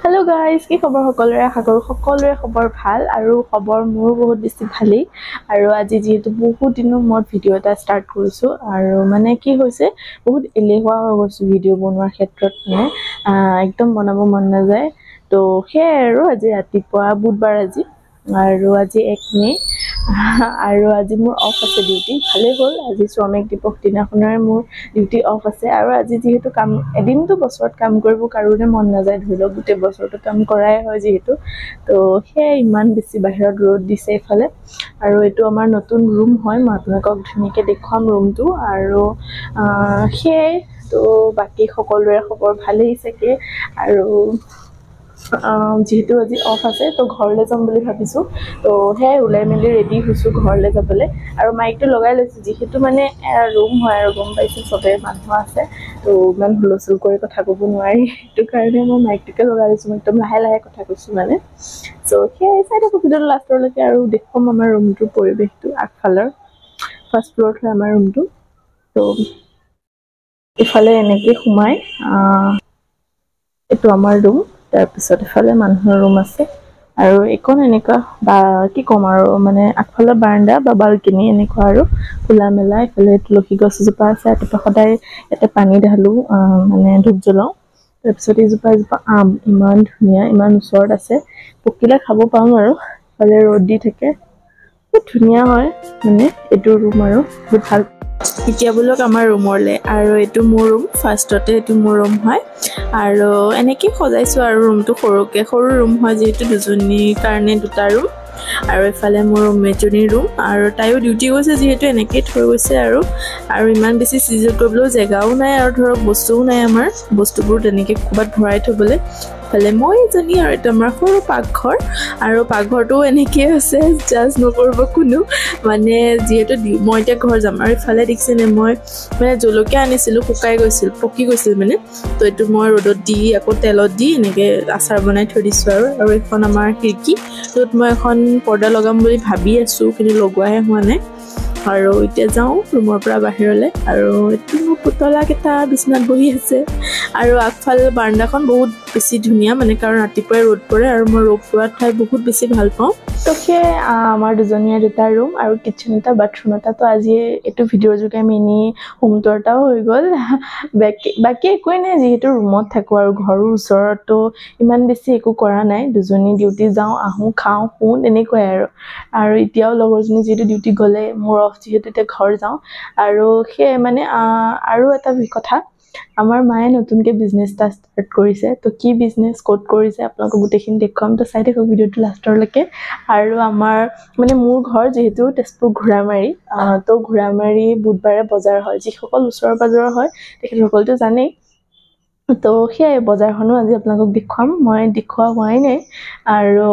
hello guys কি খবৰ সকলোৰে আশা কৰো সকলোৰে খবৰ ভাল আৰু খবৰ মোৰ বহুত বেছি ভালি আৰু আজি যেহেতু বহুত দিনৰ মূৰত ভিডিও এটা স্টাৰ্ট কৰিছো আৰু মানে কি হৈছে বহুত এলেহুৱা হৈ গৈছো ভিডিও বনোৱাৰ ক্ষেত্ৰত মানে একদম বনাব মন নাযায় তো হে আৰু আজি ৰাতিপুৱা বুধবাৰ আৰু আজি 1 মে আৰু আজি মোৰ অফ আছে ডিউটি ভালে হ'ল আজি শ্ৰমিক দিৱস দিনাখনৰ মোৰ ডিউটি অফ আছে আৰু আজি যেহেতু কাম এদিনটো বছৰত কাম কৰিব কাৰোনে মন নাযায় ধৰিলক গোটে বছৰটো কাম কৰাই হয় যেহেতু তো হে ইমান বেছি বাহিৰত ৰ'দ দিছে ইফালে আৰু এটো আমাৰ নতুন ৰুম হয় মই আপোনাক ধুনিকে দেখুৱাম ৰুমটো আৰু হে তো বাকি সকলোৰে খবৰ ভালেই থাকে আৰু যেহেতু আজি অফ আছে তো ঘৰলৈ যাম বুলি ভাবিছো তো হে উলাই মেলি ৰেডি হৈছো ঘৰলৈ যাবলৈ আৰু মাইকটো লগাই লৈছো যেহেতু মানে ৰুম হয় আৰু গম পাইছো সবে মানুহ আছে তো ইমান হুলস্থুল কৰি কথা ক'ব নোৱাৰি এটো কাৰণে মই মাইকটোকে লগাই লৈছো একদম লাহে লাহে কথা কৈছো মানে সো হে চাইড ভিডিওৰ লাষ্টৰলৈকে আৰু দেখুৱাম আমাৰ ৰুমটোৰ পৰিবেশটো আগফালৰ ফাৰ্ষ্ট ফ্লোৰত হয় আমাৰ ৰুমটো তো ইফালে এনেকৈ সোমাই এটো আমাৰ ৰুম তাৰ পিছত ইফালে মানুহৰ ৰুম আছে আৰু একন এনেকা বা কি কম আৰু মানে আগফালৰ বাৰান্দা বা বালকনি এনেকুৱা আৰু খোলা মেলা ইফালে তুলসী গছ এজোপা আছে ৰাতিপুৱা সদায় ইয়াতে পানী ঢালো মানে ধূপ জ্বলাও তাৰ পিছত এজোপা আম ইমান ধুনীয়া ইমান ওচৰত আছে পকিলে খাব পাম আৰু ইফালে ৰ'দ দি থাকে বহুত ধুনীয়া হয় মানে এইটো ৰুম আৰু বহুত ভাল এতিয়া বুলক আমাৰ ৰুমৰলে আৰু এইটো মোৰ ৰুম ফাৰ্ষ্টতে এইটো মোৰ ৰুম হয় আৰু এনেকৈ সজাইছো আৰু ৰুমটো সৰু ৰুম হয় যেহেতু দুজনীৰ কাৰণে দুটা ৰুম আৰু ইফালে মোৰ ৰুমমেটজনীৰ ৰুম আৰু তাইও ডিউটি গৈছে যেহেতু এনেকৈ থৈ গৈছে আৰু ইমান বেছি চিজিল কৰিবলৈও জেগাও নাই আৰু ধৰক বস্তুও নাই আমাৰ বস্তুবোৰ তেনেকৈ ক'ৰবাত ভৰাই থবলৈ ইফালে মই এজনী আৰু এটা আমাৰ সৰু পাকঘৰ আৰু পাকঘৰটো এনেকৈ আছে জাজ নকৰিব কোনো মানে যেহেতু মই এতিয়া ঘৰ যাম আৰু ইফালে দেখিছেনে মই মানে জলকীয়া আনিছিলোঁ শুকাই গৈছিল পকি গৈছিল মানে তো এইটো মই ৰ'দত দি আকৌ তেলত দি এনেকৈ আচাৰ বনাই থৈ দিছোঁ আৰু এখন আমাৰ খিৰিকী য'ত মই এখন পৰ্দা লগাম বুলি ভাবি আছোঁ কিন্তু লগোৱাহে হোৱা নাই আৰু এতিয়া যাওঁ ৰুমৰ পৰা বাহিৰলৈ আৰু এইটো মোৰ পুতলাকেইটা বিছনাত বহি আছে আৰু আগফাল বাৰান্দাখন বহুত বেছি ধুনীয়া মানে কাৰণ ৰাতিপুৱাই ৰ'দ পৰে আৰু মই ৰ'দ পৰাত ঠাই বহুত বেছি ভাল পাওঁ তো সেই আমাৰ দুজনীয়া দুটা ৰুম আৰু কিচেন এটা বাথৰুম এটা তো আজি এইটো ভিডিঅ'ৰ যোগে মিনি হোম টুৰ এটাও হৈ গ'ল বাকি একোৱেই নাই যিহেতু ৰুমত থাকোঁ আৰু ঘৰৰ ওচৰত তো ইমান বেছি একো কৰা নাই দুজনী ডিউটি যাওঁ আহোঁ খাওঁ শুওঁ তেনেকুৱাই আৰু এতিয়াও লগৰজনী যিহেতু ডিউটি গ'লে মোৰ অফ যিহেতু এতিয়া ঘৰ যাওঁ আৰু সেই মানে আৰু এটা কথা আমাৰ মায়ে নতুনকৈ বিজনেছ এটা ষ্টাৰ্ট কৰিছে তো কি বিজনেছ ক'ত কৰিছে আপোনালোকক গোটেইখিনি দেখুৱাম তো চাই থাকক ভিডিঅ'টো লাষ্টৰলৈকে আৰু আমাৰ মানে মোৰ ঘৰ যিহেতু তেজপুৰ ঘোঁৰামাৰী তো ঘোঁৰামাৰী বুধবাৰে বজাৰ হয় যিসকল ওচৰৰ পাজৰৰ হয় তেখেতসকলতো জানেই তো সেই বজাৰখনো আজি আপোনালোকক দেখুৱাম মই দেখুওৱা হোৱাই নাই আৰু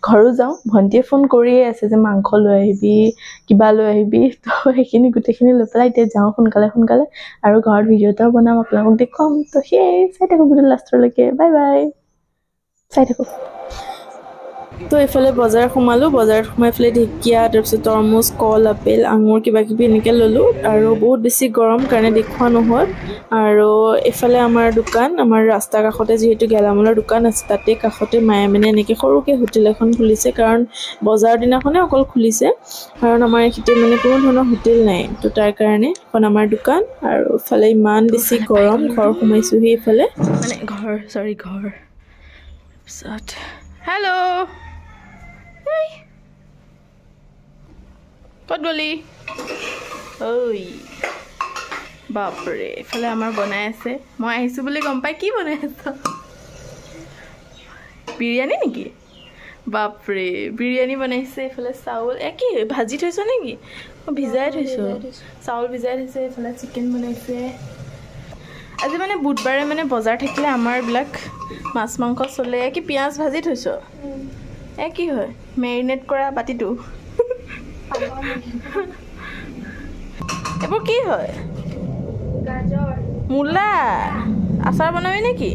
ঘৰো যাওঁ ভণ্টিয়ে ফোন কৰিয়ে আছে যে মাংস লৈ আহিবি কিবা লৈ আহিবি তো সেইখিনি গোটেইখিনি লৈ পেলাই এতিয়া যাওঁ সোনকালে আৰু ঘৰত ভিডিঅ' এটাও বনাম আপোনালোকক দেখুৱাম তো সেই চাই থাকক ভিডিঅ' লাষ্টৰলৈকে বাই বাই চাই থাকক তো এইফালে বজাৰ সোমালোঁ বজাৰত সোমাই পেলাই ঢেকীয়া তাৰপিছত তৰমুজ কল আপেল আঙুৰ কিবা কিবি এনেকৈ ল'লোঁ আৰু বহুত বেছি গৰম কাৰণে দেখুওৱা নহ'ল আৰু এইফালে আমাৰ দোকান আমাৰ ৰাস্তাৰ কাষতে যিহেতু গেলামালৰ দোকান আছে তাতে কাষতে মায়ে মানে এনেকৈ সৰুকৈ হোটেল এখন খুলিছে কাৰণ বজাৰ দিনাখনে অকল খুলিছে কাৰণ আমাৰ এইখিতে মানে কোনো ধৰণৰ হোটেল নাই তো তাৰ কাৰণে এখন আমাৰ দোকান আৰু ইফালে ইমান বেছি গৰম ঘৰ সোমাইছোঁহি এইফালে মানে ঘৰ তাৰপিছত হেল্ল' ক'ত গলি ঐ বাপৰে এইফালে আমাৰ বনাই আছে মই আহিছোঁ বুলি গম পাই কি বনাই আছ বিৰিয়ানী নেকি বাপৰে বিৰিয়ানী বনাইছে এইফালে চাউল কি ভাজি থৈছ নেকি মই ভিজাই থৈছোঁ চাউল ভিজাই থৈছে এইফালে চিকেন বনাইছে আজি মানে বুধবাৰে মানে বজাৰ থাকিলে আমাৰ এইবিলাক মাছ মাংস চলে কি পিঁয়াজ ভাজি থৈছ কি হয় মেৰিনেট কৰা বাতিটো এইবোৰ কি হয় গাজৰ মূলা আচাৰ বনাবি নেকি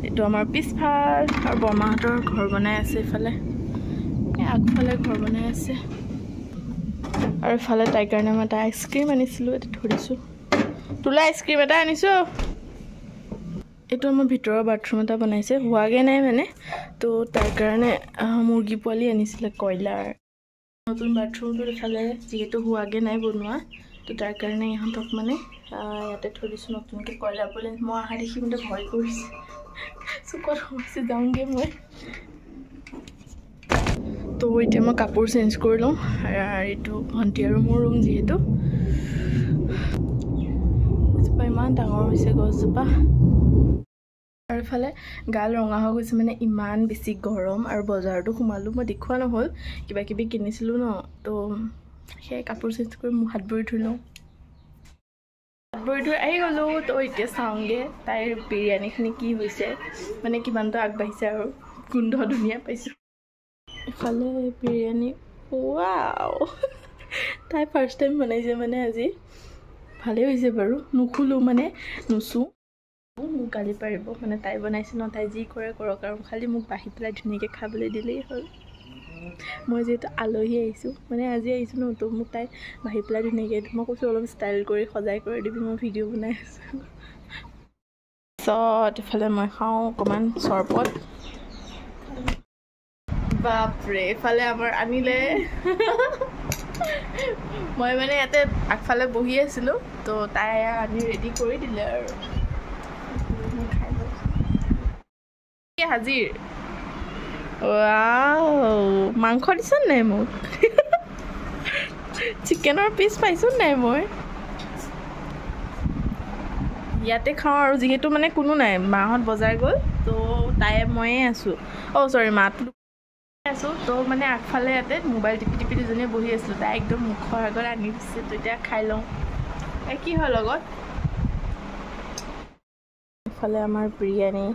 এইটো আমাৰ পিছফাল আৰু বৰমাহঁতৰ ঘৰ বনাই আছে এইফালে আগফালে ঘৰ বনাই আছে আৰু ইফালে তাইৰ কাৰণে মই এটা আইচক্ৰীম আনিছিলোঁ এটা ধৰিছোঁ তোলা আইচক্ৰীম এটা আনিছোঁ এইটো আমাৰ ভিতৰৰ বাথৰুম এটা বনাইছে হোৱাগে নাই মানে তো তাৰ কাৰণে মুৰ্গী পোৱালি আনিছিলে কয়লাৰ নতুন বাথৰুমটো দেখালে যিহেতু হোৱাগে নাই বনোৱা তো তাৰ কাৰণে ইহঁতক মানে ইয়াতে থৈ দিছোঁ নতুনকৈ কয়লাৰ পোৱালি মই অহা দেখি মানে ভয় কৰিছে চুকত সোমাইছে যাওঁগৈ মই তো এতিয়া মই কাপোৰ চেঞ্জ কৰি লওঁ এইটো ভণ্টি আৰু মোৰ ৰুম যিহেতু এজোপা ইমান ডাঙৰ হৈছে গছজোপা আৰু ইফালে গাল ৰঙা হৈ গৈছে মানে ইমান বেছি গৰম আৰু বজাৰতো সোমালোঁ মই দেখুওৱা নহ'ল কিবা কিবি কিনিছিলোঁ ন তো সেই কাপোৰ চেঞ্জ কৰি মোক হাত ভৰি ধুই লওঁ হাত ভৰি ধুই আহি গ'লোঁ তো এতিয়া চাওঁগৈ তাইৰ বিৰিয়ানীখিনি কি হৈছে মানে কিমানটো আগবাঢ়িছে আৰু গোন্ধ ধুনীয়া পাইছোঁ ইফালে বিৰিয়ানী ৱাও তাই ফাৰ্ষ্ট টাইম বনাইছে মানে আজি ভালেই হৈছে বাৰু নুখুলোঁ মানে নুচুওঁ মোক গালি পাৰিব মানে তাই বনাইছে ন তাই যি কৰে কৰক আৰু খালি মোক বাঢ়ি পেলাই ধুনীয়াকৈ খাবলৈ দিলেই হ'ল মই যিহেতু আলহী আহিছোঁ মানে আজি আহিছোঁ ন তো মোক তাই বাঢ়ি পেলাই ধুনীয়াকৈ মই কৈছোঁ অলপ ষ্টাইল কৰি সজাই কৰি দিবি মই ভিডিঅ' বনাই আছোঁ পিছত ইফালে মই খাওঁ অকণমান চৰবত বাপৰে এফালে আমাৰ আনিলে মই মানে ইয়াতে আগফালে বহি আছিলোঁ তো তাই আনি ৰেডি কৰি দিলে আৰু হাজিৰ ৱাও মাংস দিছ নাই মোক চিকেনৰ পিচ পাইছোঁ নাই মই ইয়াতে খাওঁ আৰু যিহেতু মানে কোনো নাই মাহঁত বজাৰ গ'ল তো তাই ময়ে আছোঁ চৰি মাতো আছোঁ তো মানে আগফালে ইয়াতে মোবাইল টিপি দুজনীয়ে বহি আছিলোঁ তাই একদম মুখৰ আগত আনি দিছে তো এতিয়া খাই লওঁ কি হয় লগত ইফালে আমাৰ বিৰিয়ানী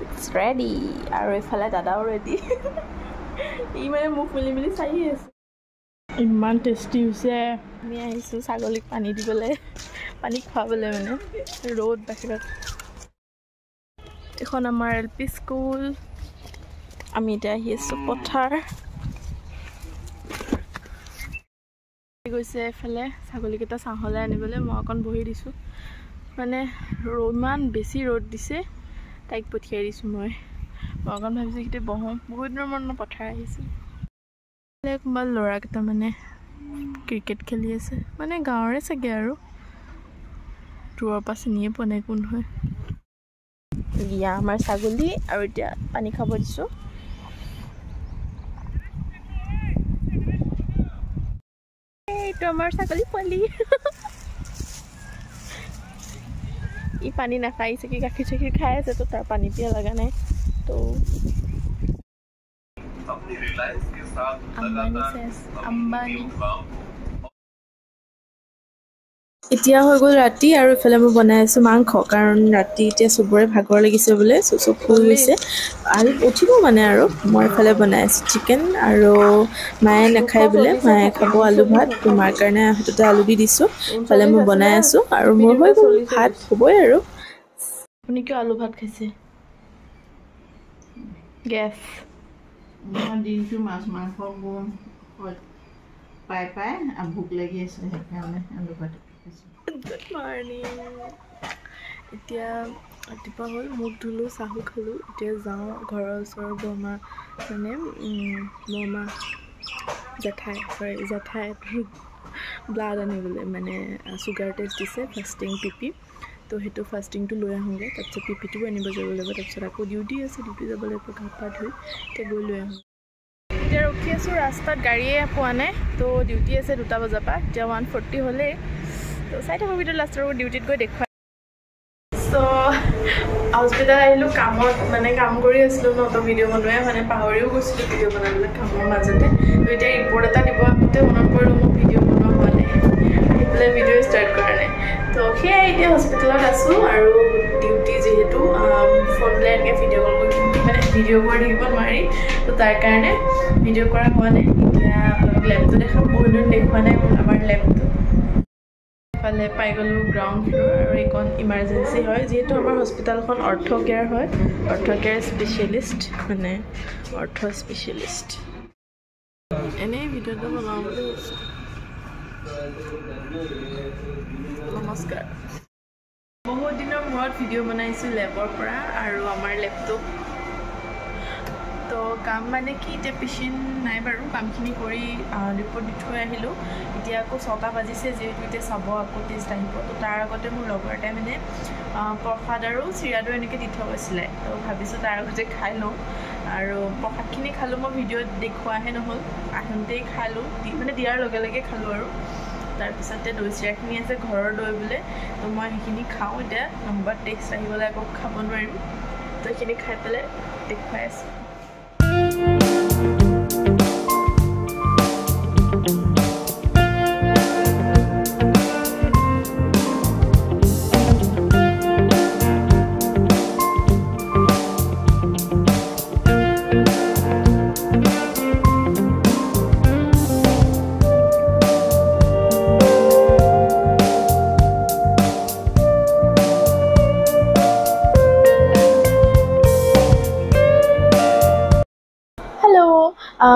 ইটছ ৰেডি আৰু এইফালে দাদাও ৰেডি ই মানে মুখ মেলি মেলি চাই আছে ইমান টেষ্টি হৈছে আমি আহিছোঁ ছাগলীক পানী দিবলৈ পানী খুৱাবলৈ মানে ৰ'দ বাহিৰত এখন আমাৰ LP স্কুল আমি এতিয়া আহি আছোঁ পথাৰ গৈছে এফালে ছাগলীকেইটা ছাঁহলৈ আনিবলৈ মই অকণ বহি দিছোঁ মানে ইমান বেছি ৰ'দ দিছে তাইক পঠিয়াই দিছোঁ মই অকণ ভাবিছোঁ সেইতে বহোঁ বহুত দিনৰ মূৰত মই পথাৰ আহিছোঁ কোনোবা ল'ৰাকেইটা মানে ক্ৰিকেট খেলি আছে মানে গাঁৱৰে চাগে আৰু দূৰৰ পৰা চিনিয়ে পোৱা নাই কোন হয় ইয়া আমাৰ ছাগলী আৰু এতিয়া পানী খাব দিছোঁ এইটো আমাৰ ছাগলী পোৱালি ই পানী নাখাই চাগে গাখীৰ চাখীৰ খাই আছে তো তাৰ পানী পিয়া লগা নাই তো আম্বানী এতিয়া হৈ গ'ল ৰাতি আৰু ইফালে মই বনাই আছোঁ মাংস কাৰণ ৰাতি এতিয়া চবৰে ভাগৰ লাগিছে বোলে চব শুই গৈছে আৰু উঠিব মানে আৰু মই ইফালে বনাই আছোঁ চিকেন আৰু মায়ে নাখায় বোলে মায়ে খাব আলু ভাত তোমাৰ কাৰণে হাততে আলু দি দিছোঁ ইফালে মই বনাই আছোঁ আৰু মোৰ হৈ গ'ল ভাত হ'বই আৰু আপুনি কিয় আলু ভাত খাইছে গেছ দিনটো মাছ মাংস পাই ভোক লাগি আছে সেইকাৰণে আলু ভাত গুড মৰ্ণিং এতিয়া ৰাতিপুৱা হ'ল মুখ ধুলোঁ চাহো খালোঁ এতিয়া যাওঁ ঘৰৰ ওচৰৰ বৰমা মানে বৰমা জেঠাই ব্লাড আনিবলৈ মানে চুগাৰ টেষ্ট দিছে ফাষ্টিং পিপি তো সেইটো ফাষ্টিংটো লৈ আহোঁগৈ তাৰপিছত পিপিটোও আনিব যাব লাগিব তাৰপিছত আকৌ ডিউটি আছে ডিউটি যাব লাগিব গা পা ধুই এতিয়া গৈ লৈ আহোঁ এতিয়া ৰখি আছোঁ ৰাস্তাত গাড়ীয়ে পোৱা নাই তো ডিউটি আছে 2টা বজাৰ পৰা এতিয়া 1:40 হ'লেই তো চাই থাকোঁ ভিডিঅ' লাষ্টৰ ডিউটিত গৈ দেখুৱাই তো হস্পিটেল আহিলোঁ কামত মানে কাম কৰি আছিলোঁ ন তো ভিডিঅ' বনোৱাই মানে পাহৰিও গৈছিলোঁ ভিডিঅ' বনাবলৈ কামৰ মাজতে তো এতিয়া ৰিপৰ্ট এটা দিব আহোঁতে মনত পৰিলোঁ মোৰ ভিডিঅ' বনোৱা হোৱা নাই আহি পেলাই ভিডিঅ' ষ্টাৰ্ট কৰা নাই তো সেয়াই এতিয়া হস্পিটেলত আছোঁ আৰু ডিউটি যিহেতু ফোন লৈ এনেকৈ ভিডিঅ' কল কৰি মানে ভিডিঅ' কৰি থাকিব নোৱাৰি তো তাৰ কাৰণে ভিডিঅ' কৰা হোৱা নাই এতিয়া আপোনালোক লেবটো দেখাম বহুত দিন দেখুওৱা নাই আমাৰ লেবটো ইফালে পাই গ'লোঁ গ্ৰাউণ্ড ফ্ল'ৰ আৰু এইখন ইমাৰ্জেঞ্চি হয় যিহেতু আমাৰ হস্পিটেলখন অৰ্থ কেয়াৰ হয় অৰ্থ কেয়াৰ স্পেচিয়েলিষ্ট মানে অৰ্থ স্পেচিয়েলিষ্ট এনেই ভিডিঅ'টো বনাওঁ বুলি নমস্কাৰ বহুত দিনৰ মূৰত ভিডিঅ' বনাইছোঁ লেবৰ পৰা আৰু আমাৰ লেপটপ তো কাম মানে কি এতিয়া পেচেণ্ট নাই বাৰু কামখিনি কৰি ৰিপৰ্ট দি থৈ আহিলোঁ এতিয়া আকৌ 6টা বাজিছে যিহেতু এতিয়া চাব আকৌ টেষ্ট আহিব তো তাৰ আগতে মোৰ লগৰ এটাই মানে প্ৰসাদ আৰু চিৰা দৈ এনেকৈ দি থৈ গৈছিলে তো ভাবিছোঁ তাৰ আগতে খাই লওঁ আৰু প্ৰসাদখিনি খালোঁ মই ভিডিঅ'ত দেখুৱাহে নহ'ল আহোঁতেই খালোঁ মানে দিয়াৰ লগে লগে খালোঁ আৰু তাৰপিছতে দৈ চিৰাখিনি আছে ঘৰৰ দৈ বোলে তো মই সেইখিনি খাওঁ এতিয়া নহ'বা টেষ্ট আহিবলৈ আকৌ খাব নোৱাৰিম তো সেইখিনি খাই পেলাই দেখুৱাই আছোঁ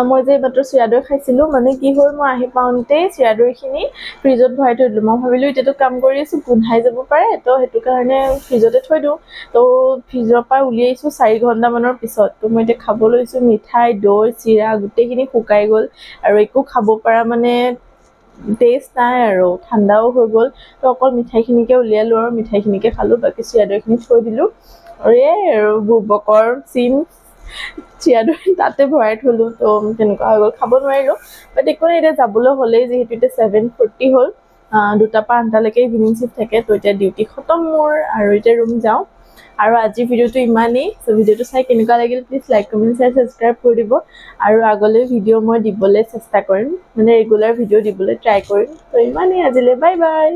মই যে এইমাত্ৰ চিৰা দৈ খাইছিলোঁ মানে কি হ'ল মই আহি পাওঁতেই চিৰা দৈখিনি ফ্ৰিজত ভৰাই থৈ দিলোঁ মই ভাবিলোঁ এতিয়াতো কাম কৰি আছোঁ গোন্ধাই যাব পাৰে তো সেইটো কাৰণে ফ্ৰিজতে থৈ দিওঁ তো ফ্ৰিজৰ পৰা উলিয়াইছোঁ 4 ঘণ্টামানৰ পিছত তো মই এতিয়া খাব লৈছোঁ মিঠাই দৈ চিৰা গোটেইখিনি শুকাই গ'ল আৰু একো খাব পৰা মানে টেষ্ট নাই আৰু ঠাণ্ডাও হৈ গ'ল তো অকল মিঠাইখিনিকে উলিয়ালোঁ আৰু মিঠাইখিনিকে খালোঁ বাকী চিৰা দৈখিনি থৈ দিলোঁ আৰু এই আৰু বুৰ্বকৰ চিন চিৰা দৈ তাতে ভৰাই থলোঁ তো তেনেকুৱা হৈ গ'ল খাব নোৱাৰিলোঁ বাট একো নাই এতিয়া যাবলৈ হ'লেই যিহেতু এতিয়া 7:40 হ'ল 2টাৰ পৰা 8টালৈকে ইভিনিং শ্বিফ্ট থাকে তো এতিয়া ডিউটি খতম মোৰ আৰু এতিয়া ৰুম যাওঁ আৰু আজিৰ ভিডিঅ'টো ইমানেই তো ভিডিঅ'টো চাই কেনেকুৱা লাগিল please like comment share subscribe কৰি দিব আৰু আগলৈ ভিডিঅ' মই দিবলৈ চেষ্টা কৰিম মানে ৰেগুলাৰ ভিডিঅ' দিবলৈ ট্ৰাই কৰিম তো ইমানেই আজিলৈ বাই বাই